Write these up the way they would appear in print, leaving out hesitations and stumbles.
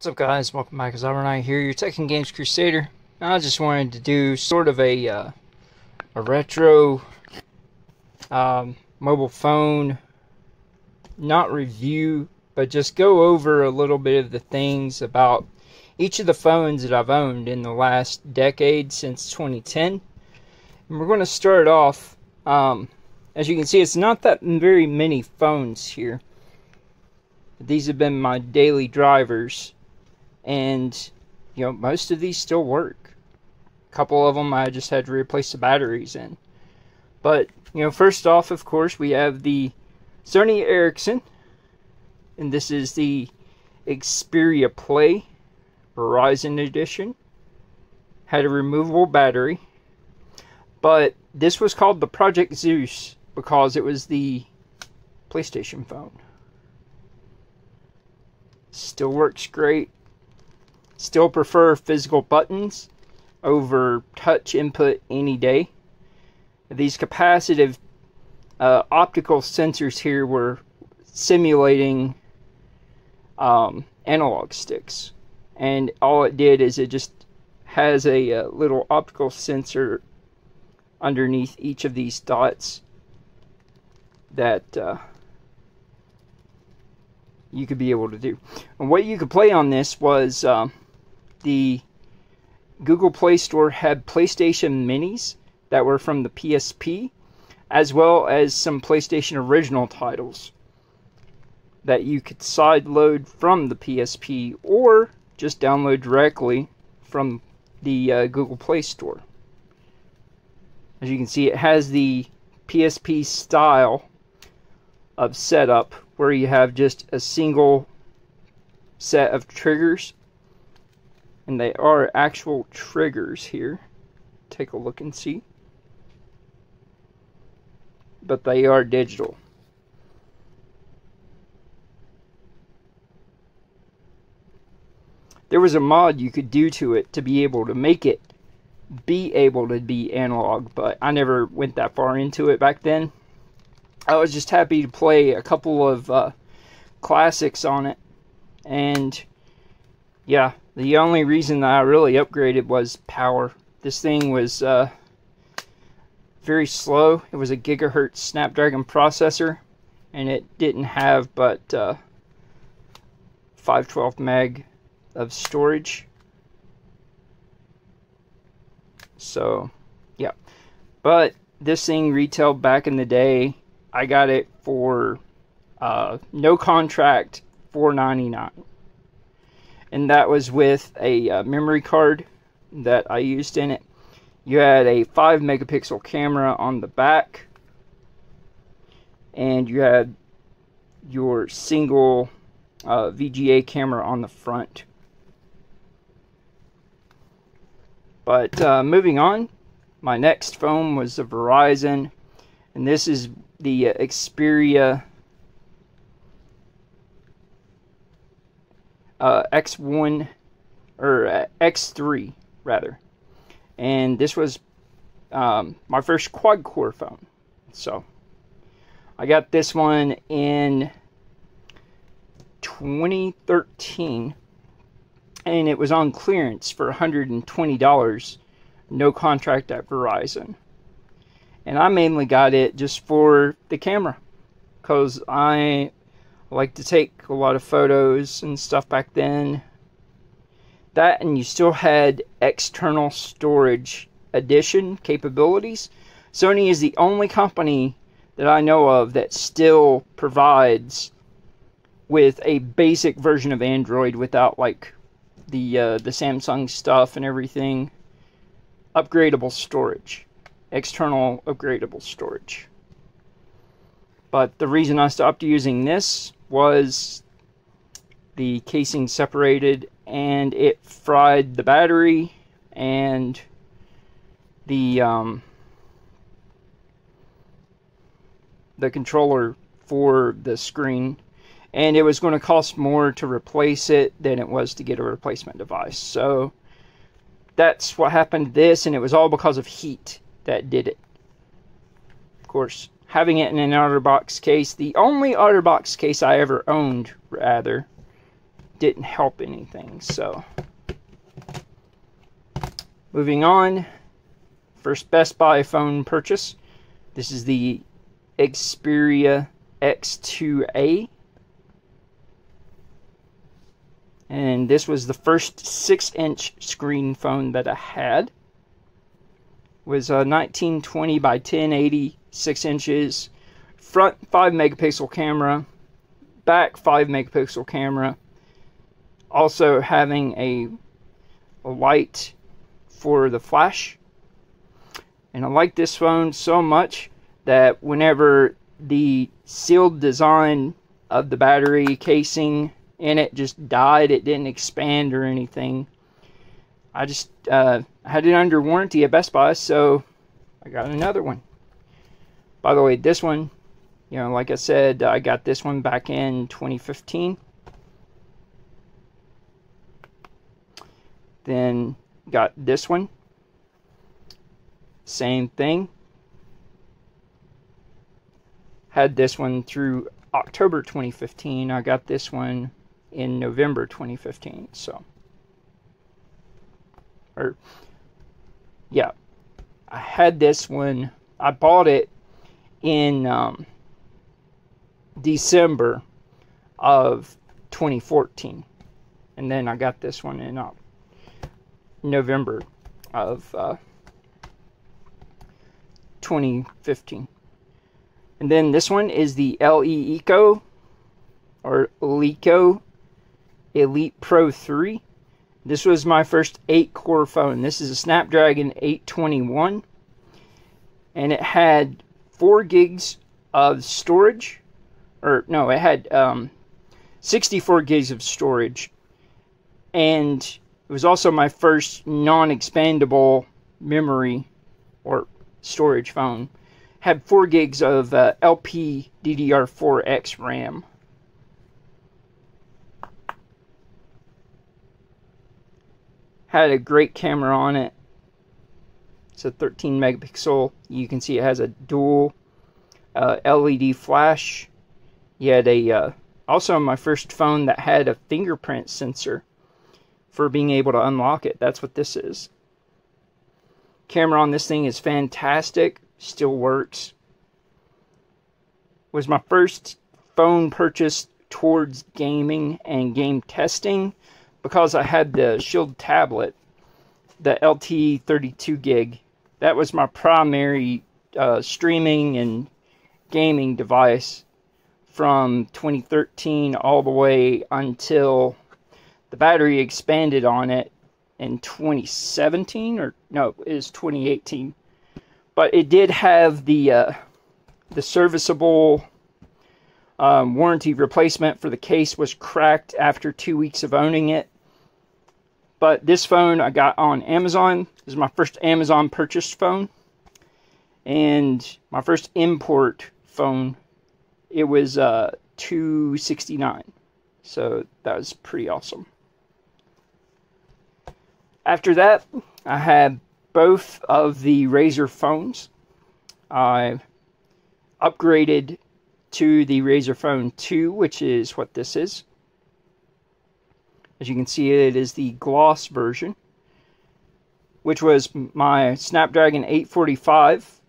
What's up, guys? Welcome back. Xyber here, your Tech and Games Crusader. I just wanted to do sort of a retro mobile phone, not review, but just go over a little bit of the things about each of the phones that I've owned in the last decade since 2010. And we're going to start off, as you can see, it's not that very many phones here. These have been my daily drivers. And, you know, most of these still work. A couple of them I just had to replace the batteries in. But, you know, first off, of course, we have the Sony Ericsson. And this is the Xperia Play Verizon edition. Had a removable battery. But this was called the Project Zeus because it was the PlayStation phone. Still works great. Still prefer physical buttons over touch input any day. These capacitive optical sensors here were simulating analog sticks. And all it did is it just has a little optical sensor underneath each of these dots that you could be able to do. And what you could play on this was the Google Play Store had PlayStation Minis that were from the PSP, as well as some PlayStation original titles that you could sideload from the PSP or just download directly from the Google Play Store. As you can see, it has the PSP style of setup where you have just a single set of triggers. And they are actual triggers here. Take a look and see. But they are digital. There was a mod you could do to it to be able to make it be able to be analog, but I never went that far into it back then. I was just happy to play a couple of classics on it. And yeah, the only reason that I really upgraded was power. This thing was very slow. It was a gigahertz Snapdragon processor, and it didn't have but 512 meg of storage. So, yeah. But this thing retailed back in the day. I got it for no contract, $4.99. And that was with a memory card that I used in it. You had a 5 megapixel camera on the back. And you had your single VGA camera on the front. But moving on, my next phone was the Verizon. And this is the Xperia X1 or X3 rather, and this was my first quad core phone. So I got this one in 2013, and it was on clearance for $120, no contract at Verizon. And I mainly got it just for the camera, because I like to take a lot of photos and stuff back then. That, and you still had external storage addition capabilities. Sony is the only company that I know of that still provides with a basic version of Android without like the Samsung stuff and everything. Upgradable storage. External upgradable storage. But the reason I stopped using this was the casing separated and it fried the battery and the controller for the screen, and it was going to cost more to replace it than it was to get a replacement device. So that's what happened to this, and it was all because of heat that did it. Of course, having it in an OtterBox case, the only OtterBox case I ever owned, rather, didn't help anything. So moving on, first Best Buy phone purchase. This is the Xperia X2A. And this was the first 6-inch screen phone that I had. It was a 1920 by 1080, 6 inches. Front 5 megapixel camera. Back 5 megapixel camera. Also having a light for the flash. And I like this phone so much that whenever the sealed design of the battery casing in it just died, it didn't expand or anything, I just had it under warranty at Best Buy, so I got another one. By the way, this one, you know, like I said, I got this one back in 2015. Then got this one. Same thing. Had this one through October 2015. I got this one in November 2015. So, yeah, I had this one. I bought it in December of 2014, and then I got this one in November of 2015. And then this one is the Lenovo Elite Pro 3. This was my first 8-core phone. This is a Snapdragon 821, and it had 4 gigs of storage, or no, it had 64 gigs of storage, and it was also my first non-expandable memory or storage phone. Had 4 gigs of LPDDR4X RAM. Had a great camera on it. It's a 13 megapixel. You can see it has a dual LED flash. You had a also my first phone that had a fingerprint sensor for being able to unlock it. That's what this is. Camera on this thing is fantastic. Still works. Was my first phone purchase towards gaming and game testing, because I had the Shield tablet, the LTE 32 gig. That was my primary streaming and gaming device from 2013 all the way until the battery expanded on it in 2017, or no, it was 2018. But it did have the serviceable warranty replacement for the case was cracked after 2 weeks of owning it. But this phone I got on Amazon. This is my first Amazon purchased phone. And my first import phone, it was $269. So that was pretty awesome. After that, I had both of the Razer phones. I upgraded to the Razer Phone 2, which is what this is. As you can see, it is the gloss version, which was my Snapdragon 845,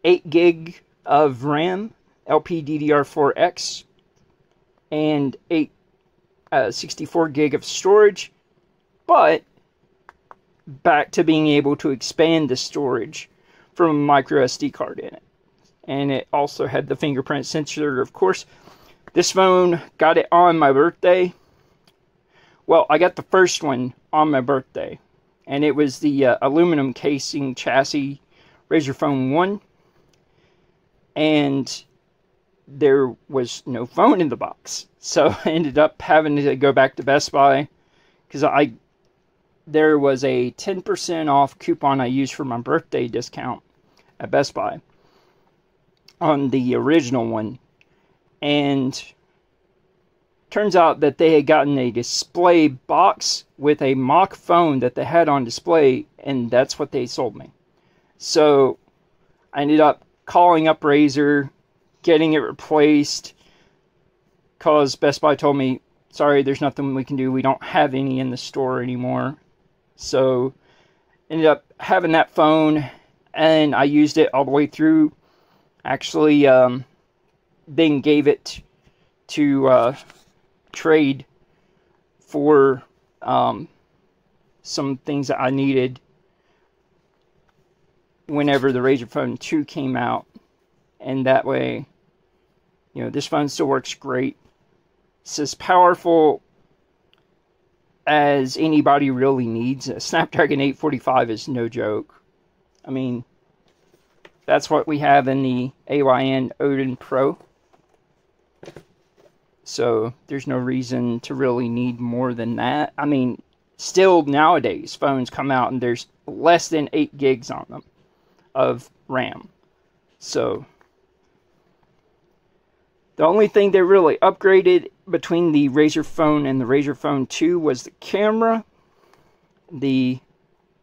8 gig of RAM, LPDDR4X, and 64 gig of storage, but back to being able to expand the storage from a micro SD card in it. And it also had the fingerprint sensor, of course. This phone, got it on my birthday. Well, I got the first one on my birthday, and it was the aluminum casing chassis Razer Phone 1, and there was no phone in the box. So I ended up having to go back to Best Buy, because there was a 10% off coupon I used for my birthday discount at Best Buy on the original one. And turns out that they had gotten a display box with a mock phone that they had on display, and that's what they sold me. So I ended up calling up Razer, getting it replaced, because Best Buy told me sorry, there's nothing we can do. We don't have any in the store anymore. So ended up having that phone, and I used it all the way through. Actually, then gave it to trade for some things that I needed whenever the Razer Phone 2 came out. And that way, you know, this phone still works great. It's as powerful as anybody really needs. A Snapdragon 845 is no joke. I mean, that's what we have in the AYN Odin Pro. So there's no reason to really need more than that. I mean, still nowadays, phones come out and there's less than 8 gigs on them of RAM. So the only thing they really upgraded between the Razer Phone and the Razer Phone 2 was the camera, the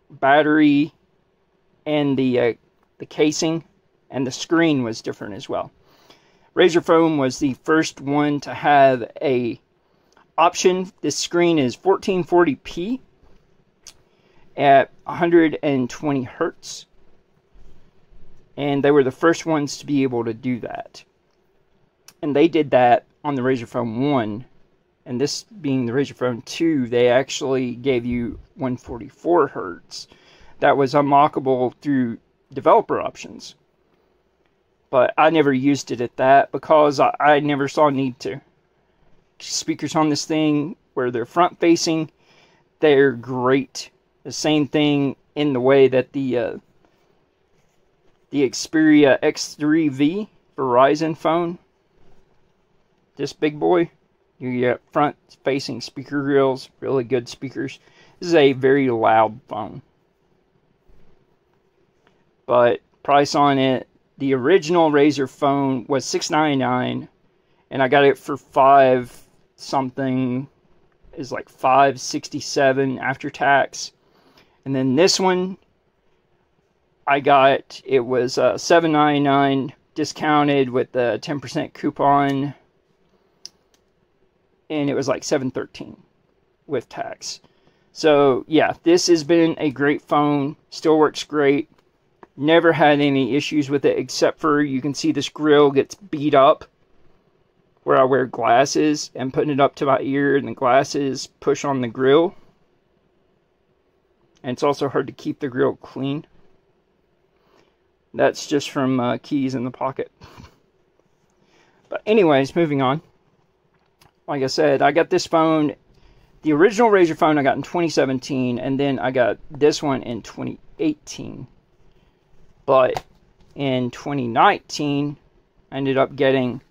battery, and the casing, and the screen was different as well. Razer Phone was the first one to have a option. This screen is 1440p at 120 hertz, and they were the first ones to be able to do that. And they did that on the Razer Phone 1, and this being the Razer Phone 2, they actually gave you 144 hertz. That was unlockable through developer options. But I never used it at that because I never saw a need to. Speakers on this thing, where they're front facing, they're great. The same thing in the way that the Xperia X3V Verizon phone, this big boy, you get front facing speaker grills, really good speakers. This is a very loud phone. But price on it, the original Razer Phone was $699, and I got it for $5 something, is like $567 after tax. And then this one I got, it was $799 discounted with the 10% coupon, and it was like $713 with tax. So yeah, this has been a great phone, still works great. Never had any issues with it, except for you can see this grill gets beat up where I wear glasses, and putting it up to my ear and the glasses push on the grill. And it's also hard to keep the grill clean. That's just from keys in the pocket. But anyways, moving on. Like I said, I got this phone, the original Razer Phone I got in 2017, and then I got this one in 2018. But in 2019, I ended up getting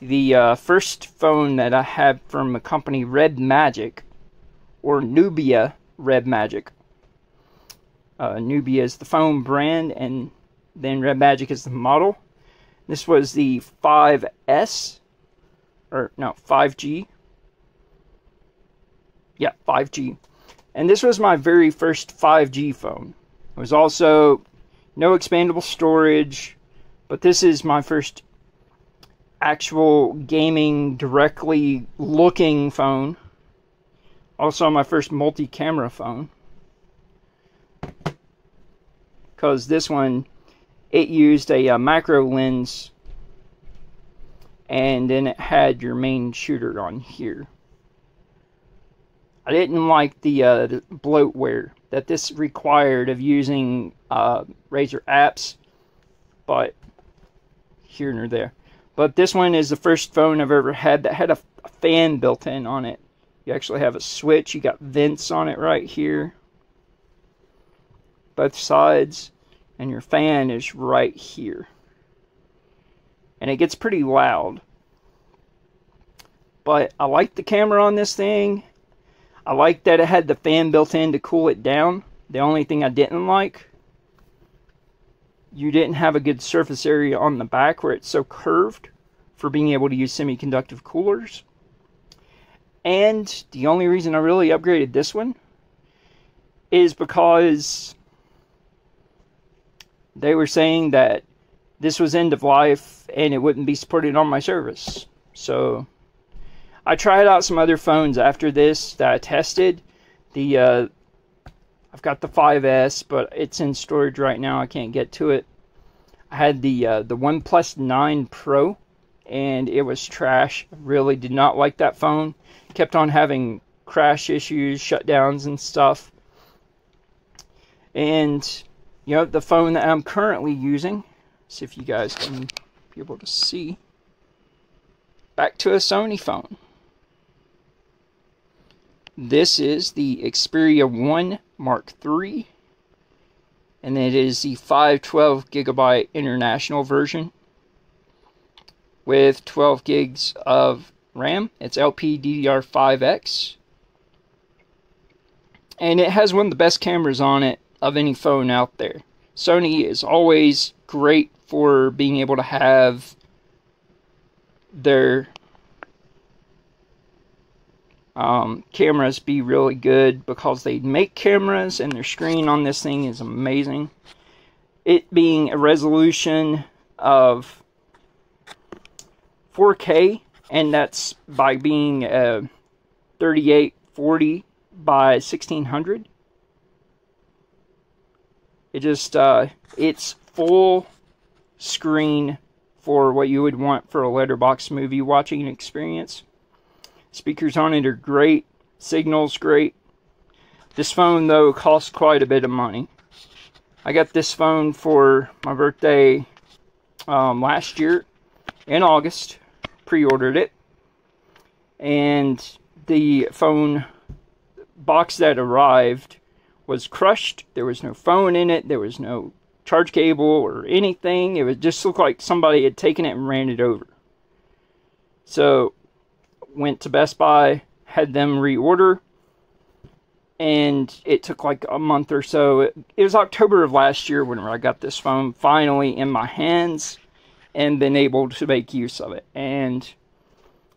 the first phone that I had from a company, Red Magic, or Nubia Red Magic. Nubia is the phone brand, and then Red Magic is the model. This was the 5S, or no, 5G. Yeah, 5G. And this was my very first 5G phone. It was also no expandable storage, but this is my first actual gaming directly looking phone. Also my first multi-camera phone. Because this one, it used a macro lens, and then it had your main shooter on here. I didn't like the bloatware that this required of using Razer apps, but here nor there. But this one is the first phone I've ever had that had a fan built in on it. You actually have a switch. You got vents on it right here, both sides, and your fan is right here. And it gets pretty loud. But I like the camera on this thing. I like that it had the fan built in to cool it down. The only thing I didn't like, you didn't have a good surface area on the back where it's so curved for being able to use semiconductive coolers. And the only reason I really upgraded this one is because they were saying that this was end of life and it wouldn't be supported on my service. So I tried out some other phones after this that I tested. I've got the 5S, but it's in storage right now. I can't get to it. I had the OnePlus 9 Pro, and it was trash. I really did not like that phone. Kept on having crash issues, shutdowns and stuff. And, you know, the phone that I'm currently using, see if you guys can be able to see. Back to a Sony phone. This is the Xperia 1 Mark III. And it is the 512 gigabyte international version with 12 gigs of RAM. It's LPDDR5X. And it has one of the best cameras on it of any phone out there. Sony is always great for being able to have their cameras be really good, because they make cameras and their screen on this thing is amazing. It being a resolution of 4K, and that's by being 3840 by 1600. It just it's full screen for what you would want for a letterbox movie watching experience. Speakers on it are great. Signal's great. This phone, though, costs quite a bit of money. I got this phone for my birthday last year in August. Pre-ordered it. And the phone box that arrived was crushed. There was no phone in it. There was no charge cable or anything. It would just look like somebody had taken it and ran it over. So went to Best Buy, had them reorder, and it took like a month or so. It was October of last year whenever I got this phone finally in my hands and been able to make use of it. And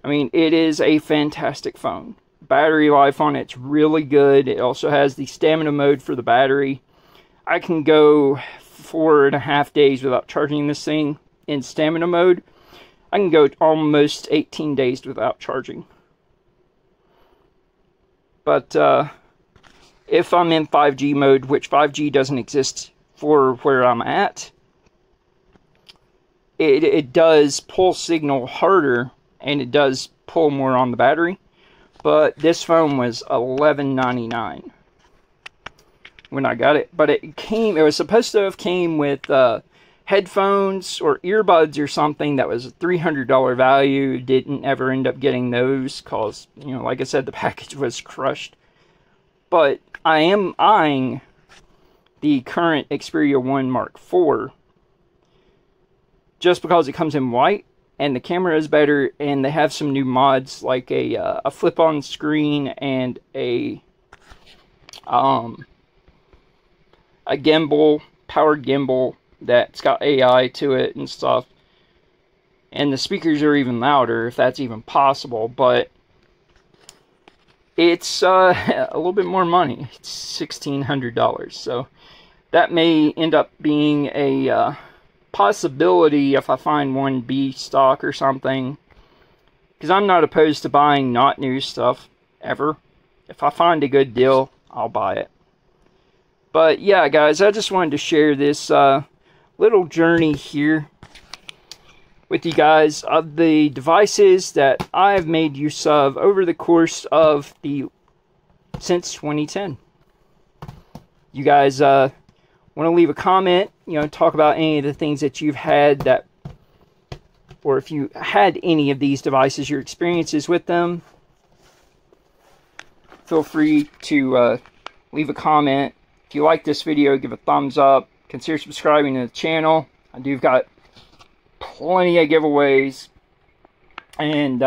I mean, it is a fantastic phone. Battery life on it's really good. It also has the stamina mode for the battery. I can go 4.5 days without charging this thing in stamina mode. I can go almost 18 days without charging. But if I'm in 5G mode, which 5G doesn't exist for where I'm at, it does pull signal harder, and it does pull more on the battery. But this phone was $11.99 when I got it. But it was supposed to have came with headphones or earbuds or something that was a $300 value. Didn't ever end up getting those because, you know, like I said, the package was crushed. But I am eyeing the current Xperia 1 Mark IV just because it comes in white and the camera is better, and they have some new mods like a flip-on screen and a gimbal, powered gimbal that's got AI to it and stuff. And the speakers are even louder, if that's even possible, but it's a little bit more money. It's $1,600, so that may end up being a possibility if I find one B stock or something, because I'm not opposed to buying not new stuff, ever. If I find a good deal, I'll buy it. But yeah, guys, I just wanted to share this little journey here with you guys of the devices that I've made use of over the course of since 2010. You guys want to leave a comment, you know, talk about any of the things that you've had that, or if you had any of these devices, your experiences with them, feel free to leave a comment. If you like this video, give a thumbs up. Consider subscribing to the channel. I've got plenty of giveaways. And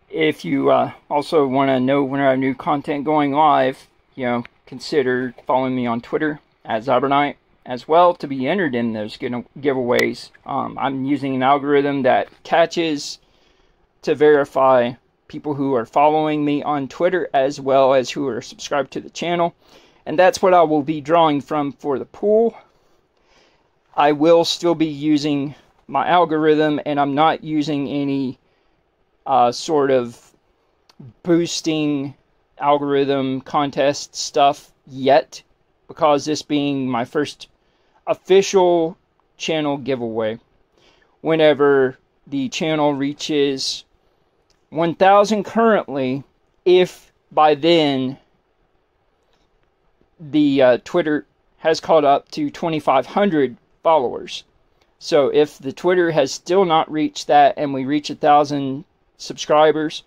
if you also want to know when I have new content going live, you know, consider following me on Twitter at Xyber as well to be entered in those giveaways. I'm using an algorithm that catches to verify people who are following me on Twitter as well as who are subscribed to the channel. And that's what I will be drawing from for the pool. I will still be using my algorithm, and I'm not using any sort of boosting algorithm contest stuff yet, because this being my first official channel giveaway. Whenever the channel reaches 1,000 currently, if by then the Twitter has caught up to 2,500 followers. So if the Twitter has still not reached that and we reach 1,000 subscribers,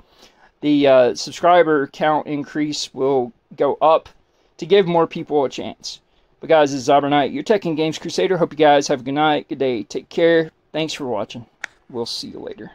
the subscriber count increase will go up to give more people a chance. But guys, this is Xyber Knight, your Tech and Games Crusader. Hope you guys have a good night, good day, take care. Thanks for watching. We'll see you later.